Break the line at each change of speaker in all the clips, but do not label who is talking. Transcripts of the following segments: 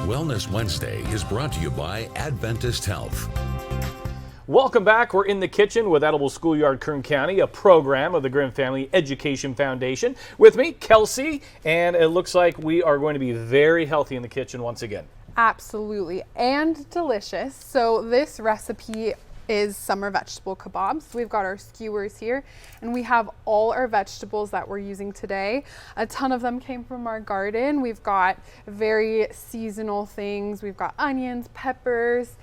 Wellness Wednesday is brought to you by Adventist Health.
Welcome back. We're in the kitchen with Edible Schoolyard Kern County, a program of the Grimm Family Education Foundation. With me, Kelsey, and it looks like we are going to be very healthy in the kitchen once again.
Absolutely, and delicious. So this recipe is summer vegetable kebabs. We've got our skewers here, and we have all our vegetables that we're using today. A ton of them came from our garden. We've got very seasonal things. We've got onions, peppers,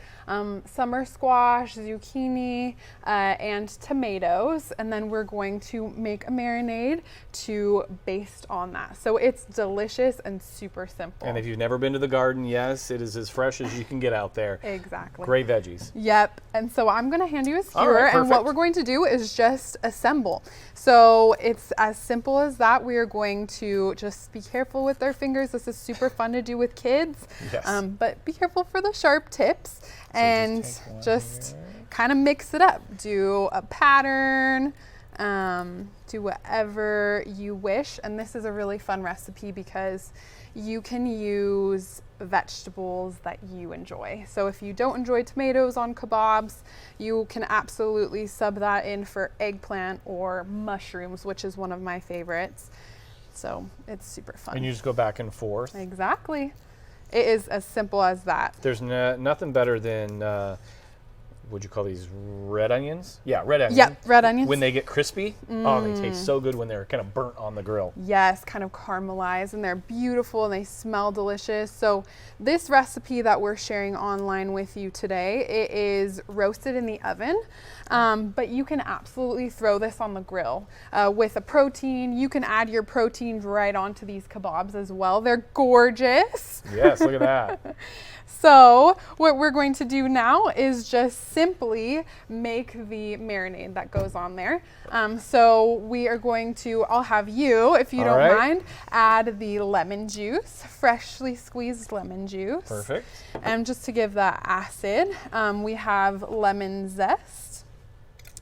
summer squash, zucchini, and tomatoes. And then we're going to make a marinade to based on that. So it's delicious and super simple.
And if you've never been to the garden, yes, it is as fresh as you can get out there.
Exactly.
Great veggies.
Yep. And so I'm going to hand you a skewer,
All right,
and what we're going to do is just assemble. So it's as simple as that. We are going to just be careful with our fingers. This is super fun to do with kids.
Yes.
But be careful for the sharp tips. And just kind of mix it up. Do a pattern, do whatever you wish. And this is a really fun recipe because you can use vegetables that you enjoy. So if you don't enjoy tomatoes on kebabs, you can absolutely sub that in for eggplant or mushrooms, which is one of my favorites. So it's super fun.
And you just go back and forth.
Exactly. It is as simple as that.
There's nothing better than, would you call these red onions? Yeah, red onions.
Yep, red onions.
When they get crispy, oh, they taste so good when they're kind of burnt on the grill.
Yes, kind of caramelized, and they're beautiful and they smell delicious. So this recipe that we're sharing online with you today, it is roasted in the oven, but you can absolutely throw this on the grill with a protein. You can add your protein right onto these kebabs as well. They're gorgeous.
Yes, look at that.
So what we're going to do now is just simply make the marinade that goes on there. So we are going to, I'll have you, if you don't mind, add the lemon juice, freshly squeezed lemon juice.
Perfect.
And just to give that acid, we have lemon zest.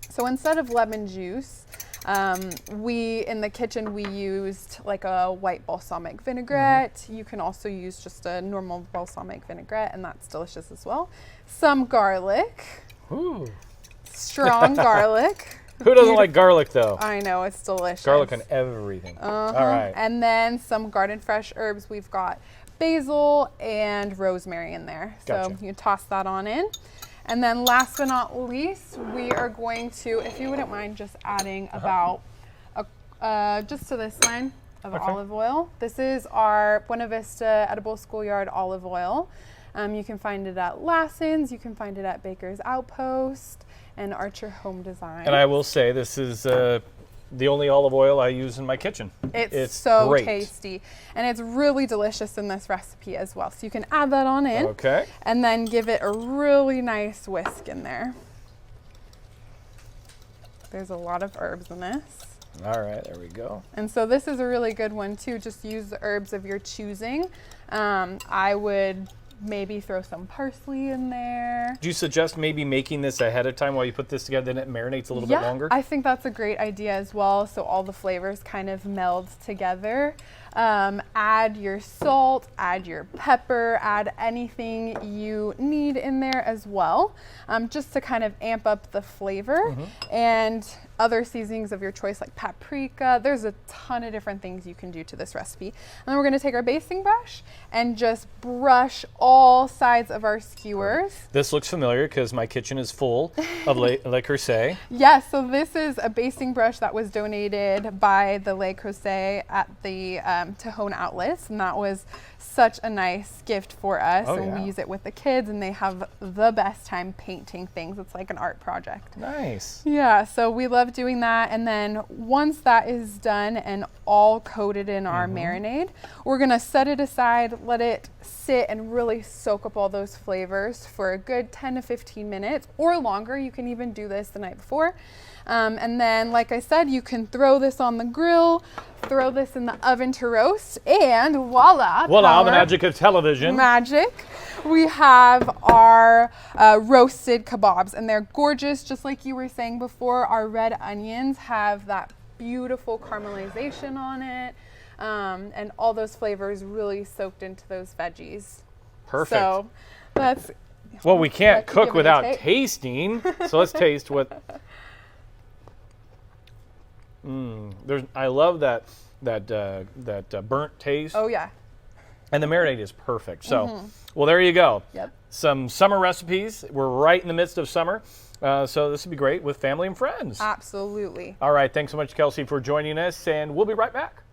So instead of lemon juice, in the kitchen we used like a white balsamic vinaigrette. You can also use just a normal balsamic vinaigrette, and that's delicious as well. Some garlic.
Ooh.
Strong garlic.
Who doesn't like garlic though?
I know, it's delicious.
Garlic on everything. All right.
And then some garden fresh herbs. We've got basil and rosemary in there.
Gotcha.
So you toss that on in. And then last but not least, we are going to, if you wouldn't mind just adding about, just to this line of olive oil. This is our Buena Vista Edible Schoolyard olive oil. You can find it at Lassen's, you can find it at Baker's Outpost, and Archer Home Design.
And I will say this is the only olive oil I use in my kitchen.
It's so
great.
tasty, and it's really delicious in this recipe as well. So you can add that on in,
okay,
and then give it a really nice whisk in there. There's a lot of herbs in this.
All right, there we go.
And so this is a really good one too. Just use the herbs of your choosing. I would maybe throw some parsley in there.
Do you suggest maybe making this ahead of time while you put this together, then it marinates a little bit longer?
I think that's a great idea as well, so all the flavors kind of meld together. Add your salt, add your pepper, add anything you need in there as well, just to kind of amp up the flavor. And other seasonings of your choice like paprika. There's a ton of different things you can do to this recipe. And then we're going to take our basting brush and just brush all sides of our skewers.
This looks familiar because my kitchen is full of Le Creuset.
Yes, so this is a basting brush that was donated by the Le Creuset at the Tejon outlets, and that was such a nice gift for us. And we use it with the kids, and they have the best time painting things. It's like an art project.
Nice.
Yeah, so we love doing that. And then once that is done and all coated in our marinade, we're gonna set it aside, let it sit and really soak up all those flavors for a good 10 to 15 minutes or longer. You can even do this the night before. And then, like I said, you can throw this on the grill, throw this in the oven to roast, and voila.
Voila, the magic of television.
Magic. We have our roasted kebabs, and they're gorgeous. Just like you were saying before, our red onions have that beautiful caramelization on it, and all those flavors really soaked into those veggies.
Perfect.
So that's.
Well, we can't
Let's
cook
give it a
without
taste.
tasting, so let's taste what. I love that burnt taste,
Oh yeah.
and the marinade is perfect. So, well, there you go.
Yep.
Some summer recipes. We're right in the midst of summer, so this would be great with family and friends.
Absolutely.
All right, thanks so much, Kelsey, for joining us, and we'll be right back.